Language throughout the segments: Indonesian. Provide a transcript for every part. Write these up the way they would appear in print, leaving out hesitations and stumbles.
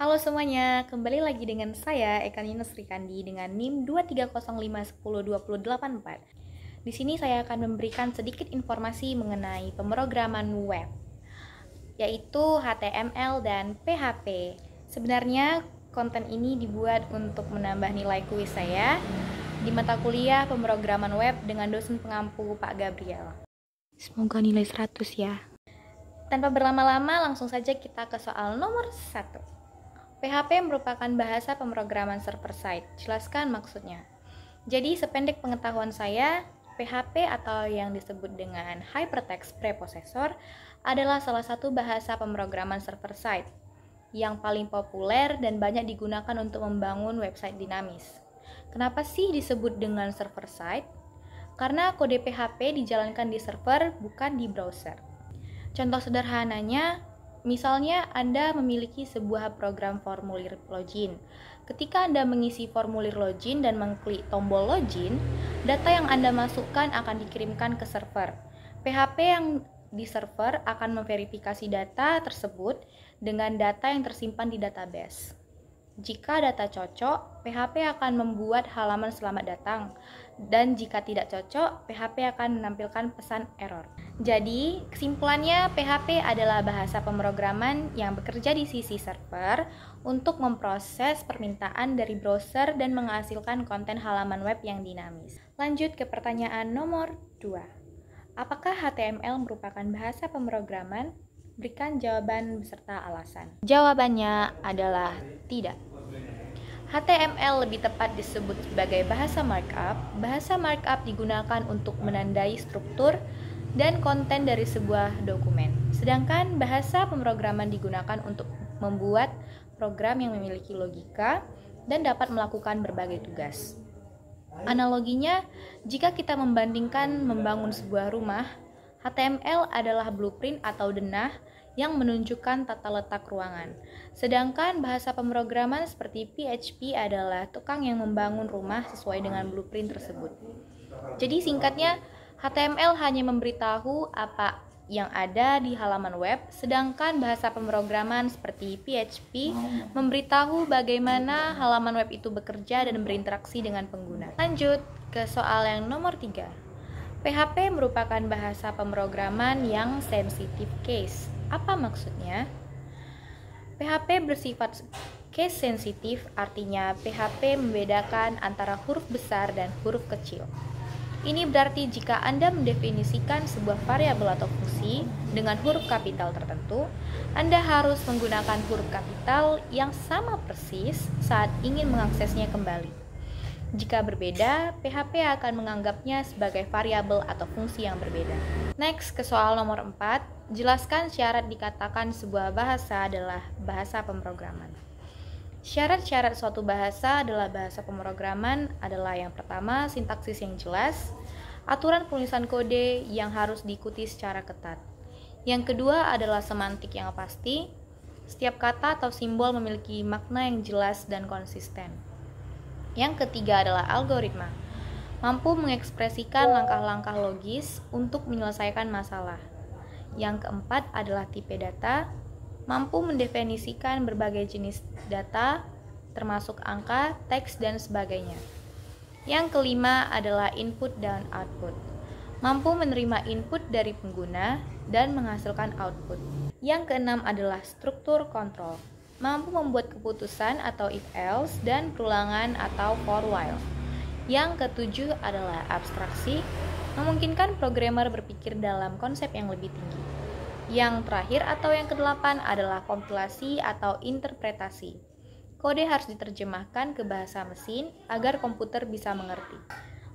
Halo semuanya, kembali lagi dengan saya Eka Nina Srikandi dengan NIM 230510204. Di sini saya akan memberikan sedikit informasi mengenai pemrograman web, yaitu HTML dan PHP. Sebenarnya konten ini dibuat untuk menambah nilai kuis saya di mata kuliah pemrograman web dengan dosen pengampu Pak Gabriel. Semoga nilai 100 ya. Tanpa berlama-lama, langsung saja kita ke soal nomor 1. PHP merupakan bahasa pemrograman server-side. Jelaskan maksudnya. Jadi, sependek pengetahuan saya, PHP atau yang disebut dengan Hypertext Preprocessor adalah salah satu bahasa pemrograman server-side yang paling populer dan banyak digunakan untuk membangun website dinamis. Kenapa sih disebut dengan server-side? Karena kode PHP dijalankan di server, bukan di browser. Contoh sederhananya, misalnya Anda memiliki sebuah program formulir login. Ketika Anda mengisi formulir login dan mengklik tombol login, data yang Anda masukkan akan dikirimkan ke server. PHP yang di server akan memverifikasi data tersebut dengan data yang tersimpan di database. Jika data cocok, PHP akan membuat halaman selamat datang, dan jika tidak cocok, PHP akan menampilkan pesan error. Jadi, kesimpulannya PHP adalah bahasa pemrograman yang bekerja di sisi server untuk memproses permintaan dari browser dan menghasilkan konten halaman web yang dinamis. Lanjut ke pertanyaan nomor 2. Apakah HTML merupakan bahasa pemrograman? Berikan jawaban beserta alasan. Jawabannya adalah tidak. HTML lebih tepat disebut sebagai bahasa markup. Bahasa markup digunakan untuk menandai struktur dan konten dari sebuah dokumen. Sedangkan bahasa pemrograman digunakan untuk membuat program yang memiliki logika dan dapat melakukan berbagai tugas. Analoginya, jika kita membandingkan membangun sebuah rumah, HTML adalah blueprint atau denah yang menunjukkan tata letak ruangan. Sedangkan bahasa pemrograman seperti PHP adalah tukang yang membangun rumah sesuai dengan blueprint tersebut. Jadi singkatnya, HTML hanya memberitahu apa yang ada di halaman web, sedangkan bahasa pemrograman seperti PHP memberitahu bagaimana halaman web itu bekerja dan berinteraksi dengan pengguna. Lanjut ke soal yang nomor 3. PHP merupakan bahasa pemrograman yang sensitive case. Apa maksudnya? PHP bersifat case sensitif, artinya PHP membedakan antara huruf besar dan huruf kecil. Ini berarti jika Anda mendefinisikan sebuah variabel atau fungsi dengan huruf kapital tertentu, Anda harus menggunakan huruf kapital yang sama persis saat ingin mengaksesnya kembali. Jika berbeda, PHP akan menganggapnya sebagai variabel atau fungsi yang berbeda. Next, ke soal nomor 4. Jelaskan syarat dikatakan sebuah bahasa adalah bahasa pemrograman. Syarat-syarat suatu bahasa adalah bahasa pemrograman adalah yang pertama, sintaksis yang jelas, aturan penulisan kode yang harus diikuti secara ketat. Yang kedua adalah semantik yang pasti, setiap kata atau simbol memiliki makna yang jelas dan konsisten. Yang ketiga adalah algoritma, mampu mengekspresikan langkah-langkah logis untuk menyelesaikan masalah. Yang keempat adalah tipe data, mampu mendefinisikan berbagai jenis data, termasuk angka, teks, dan sebagainya. Yang kelima adalah input dan output, mampu menerima input dari pengguna dan menghasilkan output. Yang keenam adalah struktur kontrol, mampu membuat keputusan atau if-else dan perulangan atau for while. Yang ketujuh adalah abstraksi, memungkinkan programmer berpikir dalam konsep yang lebih tinggi. Yang terakhir atau yang kedelapan adalah kompilasi atau interpretasi. Kode harus diterjemahkan ke bahasa mesin agar komputer bisa mengerti.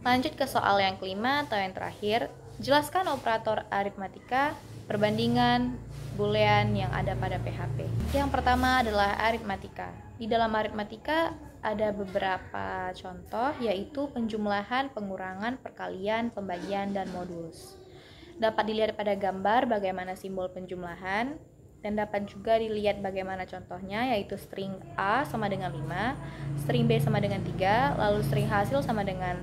Lanjut ke soal yang kelima atau yang terakhir, jelaskan operator aritmatika, perbandingan, boolean yang ada pada PHP. Yang pertama adalah aritmatika. Di dalam aritmatika ada beberapa contoh, yaitu penjumlahan, pengurangan, perkalian, pembagian, dan modulus. Dapat dilihat pada gambar bagaimana simbol penjumlahan, dan dapat juga dilihat bagaimana contohnya, yaitu string A sama dengan 5, string B sama dengan 3, lalu string hasil sama dengan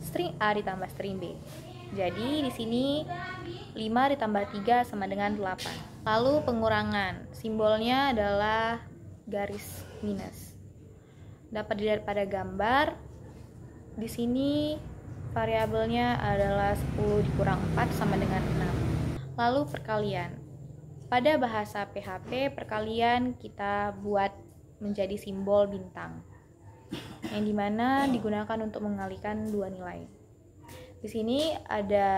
string A ditambah string B. Jadi di sini 5 ditambah 3 sama dengan 8. Lalu pengurangan, simbolnya adalah garis minus. Dapat dilihat pada gambar. Di sini variabelnya adalah 10 dikurang 4 sama dengan 6. Lalu perkalian. Pada bahasa PHP, perkalian kita buat menjadi simbol bintang, yang dimana digunakan untuk mengalihkan dua nilai. Di sini ada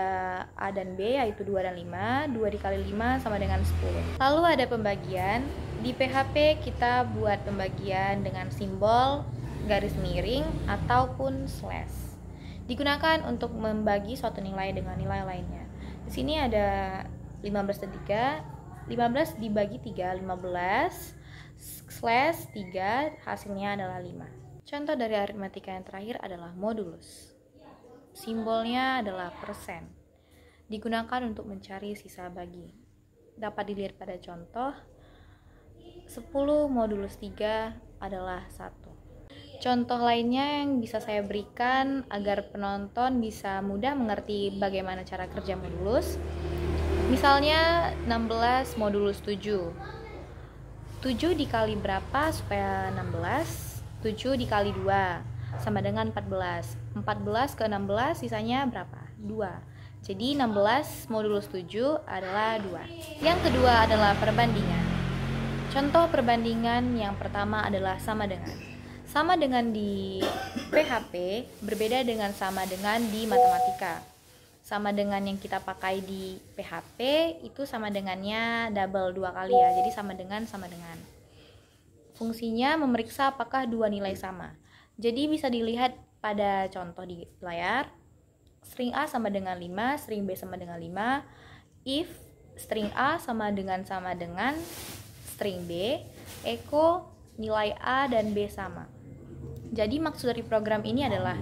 A dan B, yaitu 2 dan 5. 2 dikali 5 sama dengan 10. Lalu ada pembagian. Di PHP kita buat pembagian dengan simbol garis miring ataupun slash. Digunakan untuk membagi suatu nilai dengan nilai lainnya. Di sini ada 15 dan 3. 15 dibagi 3, 15 slash 3, hasilnya adalah 5. Contoh dari aritmatika yang terakhir adalah modulus. Simbolnya adalah persen. Digunakan untuk mencari sisa bagi. Dapat dilihat pada contoh 10 modulus 3 adalah 1. Contoh lainnya yang bisa saya berikan agar penonton bisa mudah mengerti bagaimana cara kerja modulus. Misalnya 16 modulus 7. 7 dikali berapa supaya 16? 7 dikali 2 sama dengan 14. 14 ke 16 sisanya berapa? 2. Jadi 16 modulus 7 adalah 2. Yang kedua adalah perbandingan. Contoh perbandingan yang pertama adalah sama dengan. Sama dengan di PHP berbeda dengan sama dengan di matematika. Sama dengan yang kita pakai di PHP itu sama dengannya double 2 kali ya. Jadi sama dengan. Fungsinya memeriksa apakah dua nilai sama. Jadi bisa dilihat pada contoh di layar. String A sama dengan 5, string B sama dengan 5. If string A sama dengan string B, echo nilai A dan B sama. Jadi maksud dari program ini adalah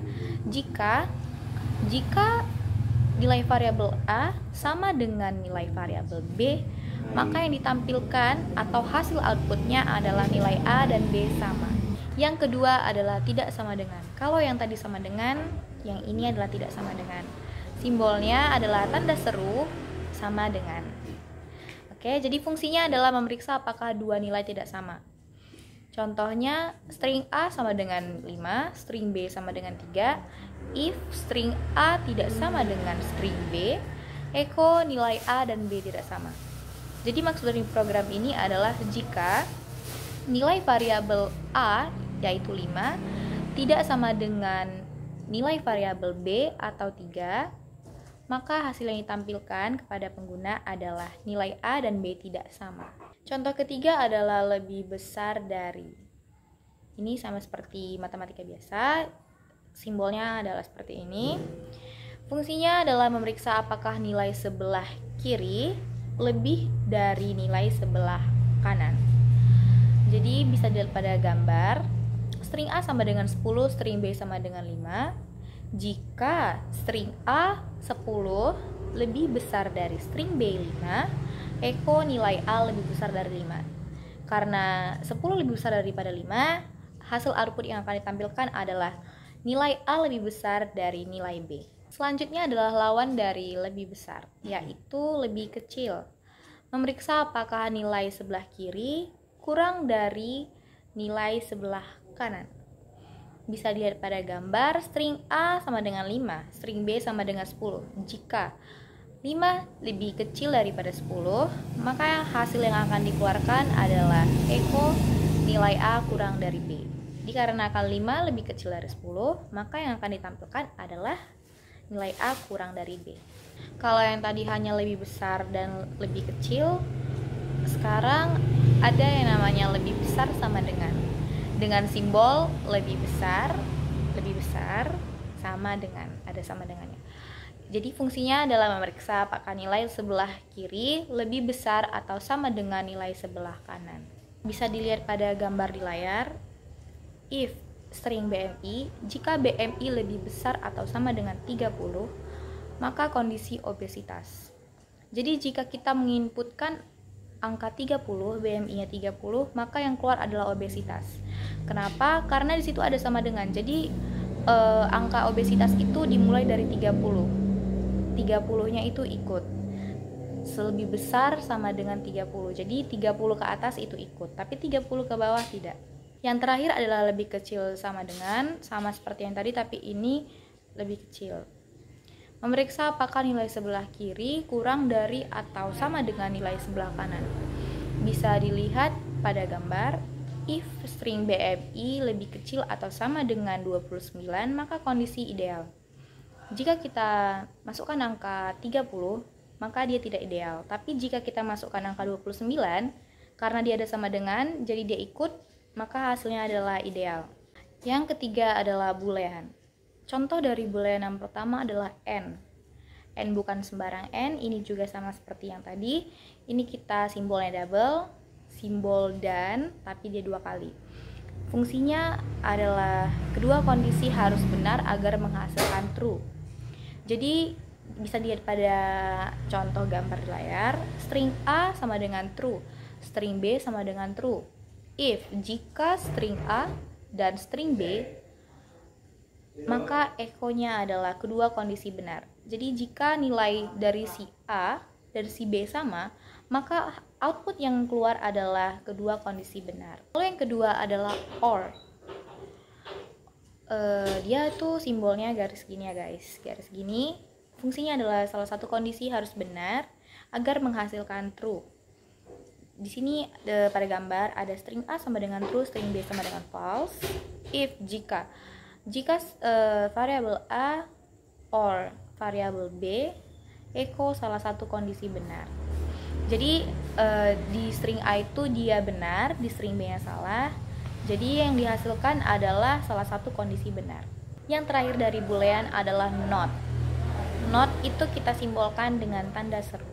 jika nilai variabel A sama dengan nilai variabel B, maka yang ditampilkan atau hasil outputnya adalah nilai A dan B sama. Yang kedua adalah tidak sama dengan. Kalau yang tadi sama dengan, yang ini adalah tidak sama dengan. Simbolnya adalah tanda seru sama dengan. Oke, jadi fungsinya adalah memeriksa apakah dua nilai tidak sama. Contohnya, string A sama dengan 5, string B sama dengan 3. If string A tidak sama dengan string B, echo nilai A dan B tidak sama. Jadi maksud dari program ini adalah jika nilai variabel A, yaitu 5, tidak sama dengan nilai variabel B atau 3, maka hasil yang ditampilkan kepada pengguna adalah nilai A dan B tidak sama. Contoh ketiga adalah lebih besar dari. Ini sama seperti matematika biasa, simbolnya adalah seperti ini. Fungsinya adalah memeriksa apakah nilai sebelah kiri lebih dari nilai sebelah kanan. Jadi bisa dilihat pada gambar, string A sama dengan 10, string B sama dengan 5. Jika string A 10 lebih besar dari string B 5, echo nilai A lebih besar dari 5. Karena 10 lebih besar daripada 5, hasil output yang akan ditampilkan adalah nilai A lebih besar dari nilai B. Selanjutnya adalah lawan dari lebih besar, yaitu lebih kecil. Memeriksa apakah nilai sebelah kiri kurang dari nilai sebelah kanan. Bisa dilihat pada gambar, string A sama dengan 5, string B sama dengan 10. Jika 5 lebih kecil daripada 10, maka hasil yang akan dikeluarkan adalah echo nilai A kurang dari B. Dikarenakan 5 lebih kecil dari 10, maka yang akan ditampilkan adalah nilai A kurang dari B. Kalau yang tadi hanya lebih besar dan lebih kecil, sekarang ada yang namanya lebih besar sama dengan simbol lebih besar sama dengan, ada sama dengannya. Jadi fungsinya adalah memeriksa apakah nilai sebelah kiri lebih besar atau sama dengan nilai sebelah kanan. Bisa dilihat pada gambar di layar. If string BMI, jika BMI lebih besar atau sama dengan 30, maka kondisi obesitas. Jadi jika kita menginputkan angka 30, BMI-nya 30, maka yang keluar adalah obesitas. Kenapa? Karena di situ ada sama dengan. Jadi angka obesitas itu dimulai dari 30. 30-nya itu ikut. lebih besar sama dengan 30. Jadi 30 ke atas itu ikut, tapi 30 ke bawah tidak. Yang terakhir adalah lebih kecil sama dengan, sama seperti yang tadi tapi ini lebih kecil. Memeriksa apakah nilai sebelah kiri kurang dari atau sama dengan nilai sebelah kanan. Bisa dilihat pada gambar, if string BMI lebih kecil atau sama dengan 29, maka kondisi ideal. Jika kita masukkan angka 30, maka dia tidak ideal. Tapi jika kita masukkan angka 29, karena dia ada sama dengan, jadi dia ikut, maka hasilnya adalah ideal. Yang ketiga adalah boolean. Contoh dari boolean yang pertama adalah n. N bukan sembarang n, ini juga sama seperti yang tadi. Ini kita simbolnya double, simbol dan, tapi dia 2 kali. Fungsinya adalah kedua kondisi harus benar agar menghasilkan true. Jadi bisa dilihat pada contoh gambar di layar, string A sama dengan true, string B sama dengan true. If jika string A dan string B, maka echo-nya adalah kedua kondisi benar. Jadi jika nilai dari si A dan si B sama, maka output yang keluar adalah kedua kondisi benar. Lalu yang kedua adalah OR. Dia tuh simbolnya garis gini ya guys, garis gini. Fungsinya adalah salah satu kondisi harus benar agar menghasilkan true. Di sini pada gambar ada string A sama dengan true, string B sama dengan false. If jika variabel A or variabel B echo salah satu kondisi benar. Jadi di string A itu dia benar, di string B-nya salah. Jadi yang dihasilkan adalah salah satu kondisi benar. Yang terakhir dari boolean adalah not. Not itu kita simbolkan dengan tanda seru,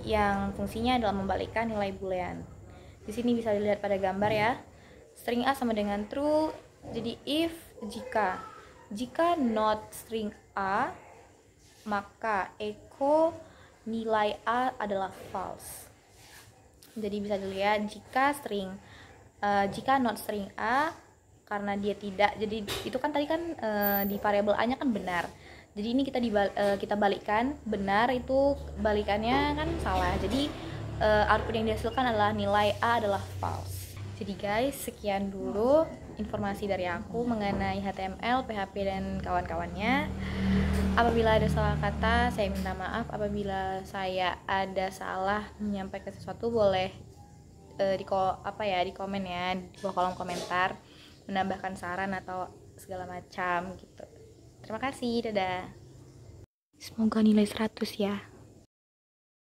yang fungsinya adalah membalikkan nilai boolean. Di sini bisa dilihat pada gambar ya. String A sama dengan true. Jadi if jika not string A, maka echo nilai A adalah false. Jadi bisa dilihat jika not string A, karena dia tidak, jadi itu kan tadi kan di variabel A-nya kan benar. Jadi ini kita balikkan, benar itu balikannya kan salah. Jadi output yang dihasilkan adalah nilai A adalah false. Jadi guys, sekian dulu informasi dari aku mengenai HTML, PHP dan kawan-kawannya. Apabila ada salah kata, saya minta maaf. Apabila saya ada salah menyampaikan sesuatu, boleh di komen ya, di bawah kolom komentar, menambahkan saran atau segala macam gitu. Terima kasih, dadah. Semoga nilai 100 ya.